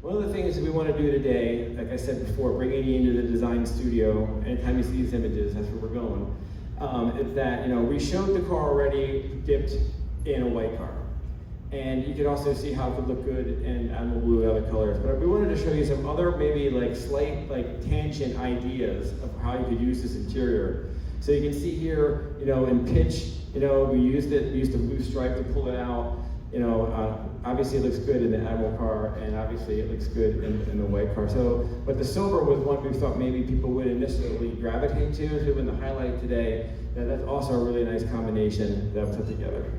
One of the things we want to do today, like I said before, bringing you into the design studio, anytime you see these images, that's where we're going, is that, we showed the car already dipped in a white car. And you could also see how it could look good in Admiral Blue and other colors. But we wanted to show you some other maybe like slight tangent ideas of how you could use this interior. So you can see here, in pitch, we used a blue stripe to pull it out. Obviously it looks good in the Admiral car, and obviously it looks good in the white car. So, but the silver was one we thought maybe people wouldn't necessarily gravitate to. So in the highlight today, that's also a really nice combination that I put together.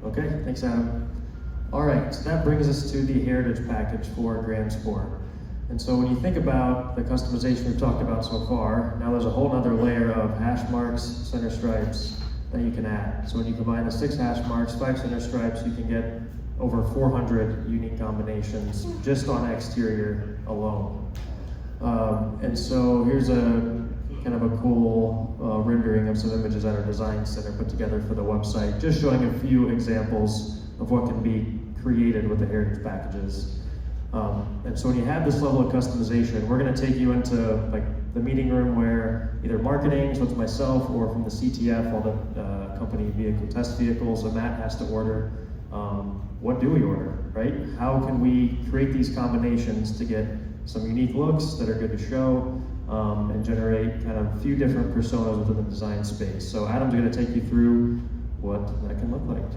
Okay, thanks Adam. All right, so that brings us to the heritage package for Grand Sport. And so when you think about the customization we've talked about so far, now there's a whole other layer of hash marks, center stripes that you can add. So when you combine the 6 hash marks, 5 center stripes, you can get over 400 unique combinations just on exterior alone. And so here's a kind of a cool rendering of some images that our design center put together for the website, just showing a few examples of what can be created with the heritage packages. And so when you have this level of customization, we're going to take you into the meeting room where either marketing, so it's myself, or from the CTF, all the company vehicle test vehicles, so Matt has to order. What do we order, right? How can we create these combinations to get some unique looks that are good to show, and generate kind of a few different personas within the design space. So Adam's going to take you through what that can look like.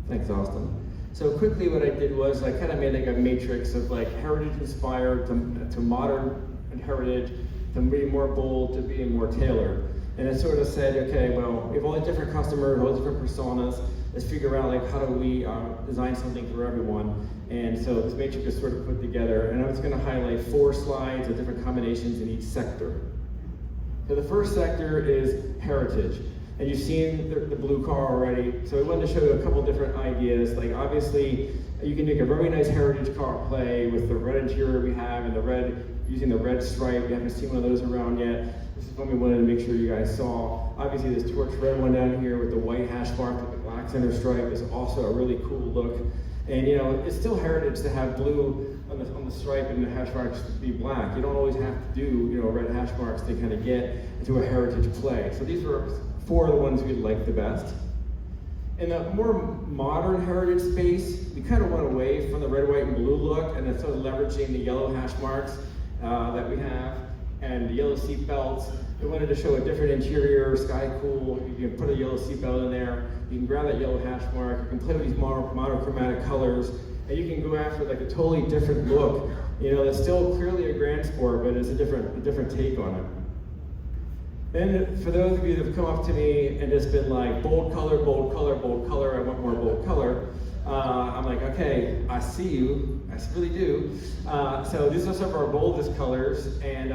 Thanks, Austin. So quickly what I did was I kind of made a matrix of heritage inspired to modern and heritage, to being more bold, to being more tailored. And I sort of said, okay, well, we have all the different customers, all the different personas, let's figure out how do we design something for everyone. And so this matrix is sort of put together, and I was going to highlight 4 slides of different combinations in each sector. So the first sector is heritage, and you've seen the blue car already. So we wanted to show you a couple different ideas. Obviously, you can make a very nice heritage car play with the red interior we have and the red, using the red stripe. We haven't seen one of those around yet. This is one we wanted to make sure you guys saw. Obviously, this torch red one down here with the white hash mark with the black center stripe is also a really cool look. And it's still heritage to have blue on the stripe and the hash marks to be black. You don't always have to do red hash marks to kind of get into a heritage play. So these were 4 of the ones we liked the best. In the more modern heritage space, we kind of went away from the red, white, and blue look, and instead of leveraging the yellow hash marks that we have and the yellow seat belts. We wanted to show a different interior, sky cool. You can put a yellow seat belt in there. You can grab that yellow hash mark. You can play with these monochromatic colors, and you can go after a totally different look. That's still clearly a Grand Sport, but it's a different take on it. Then for those of you that have come up to me and just been like, bold color, bold color, bold color, I want more bold color, I'm like, okay, I see you, I really do. So these are some of our boldest colors, and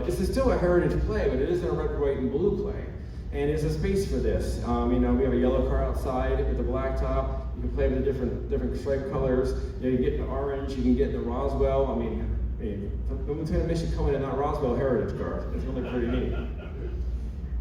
this is still a heritage play, but it isn't a red, white, and blue play. And there's a space for this. We have a yellow car outside with a black top. You can play with the different stripe colors. You get the orange, you can get the Roswell. No one's gonna miss you coming in that Roswell heritage car. It's really pretty neat.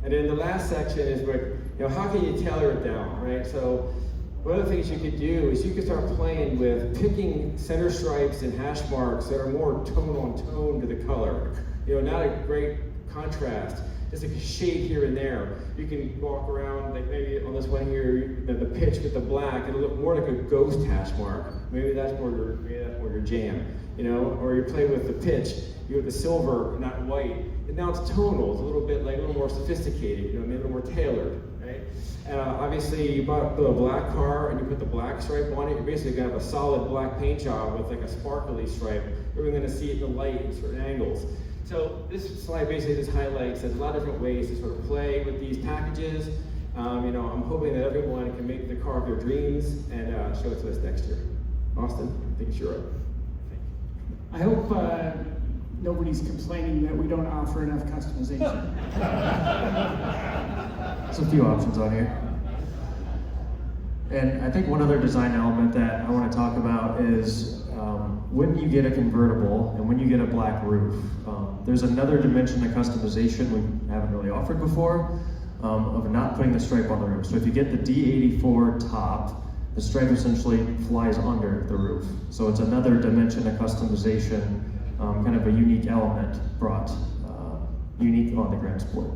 And then the last section is where, how can you tailor it down, right? So one of the things you could do is you could start playing with picking center stripes and hash marks that are more tone on tone to the color. Not a great contrast, just a shade here and there. You can walk around, maybe on this one here, the pitch with the black, it'll look more like a ghost hash mark. Maybe that's more your jam, or you play with the pitch, you have the silver, not white. And now it's tonal, it's a little more sophisticated, maybe a little more tailored, right? Obviously, you bought a black car and you put the black stripe on it, you're basically gonna have a solid black paint job with a sparkly stripe. You're gonna see it in the light in certain angles. So this slide basically just highlights there's a lot of different ways to sort of play with these packages. I'm hoping that everyone can make the car of their dreams and show it to us next year. Austin, I think it's your up. I hope nobody's complaining that we don't offer enough customization. There's a few options on here. And I think one other design element that I want to talk about is when you get a convertible and when you get a black roof, there's another dimension of customization we haven't really offered before, of not putting the stripe on the roof. So if you get the D84 top, the stripe essentially flies under the roof. So it's another dimension of customization, kind of a unique element brought unique on the Grand Sport.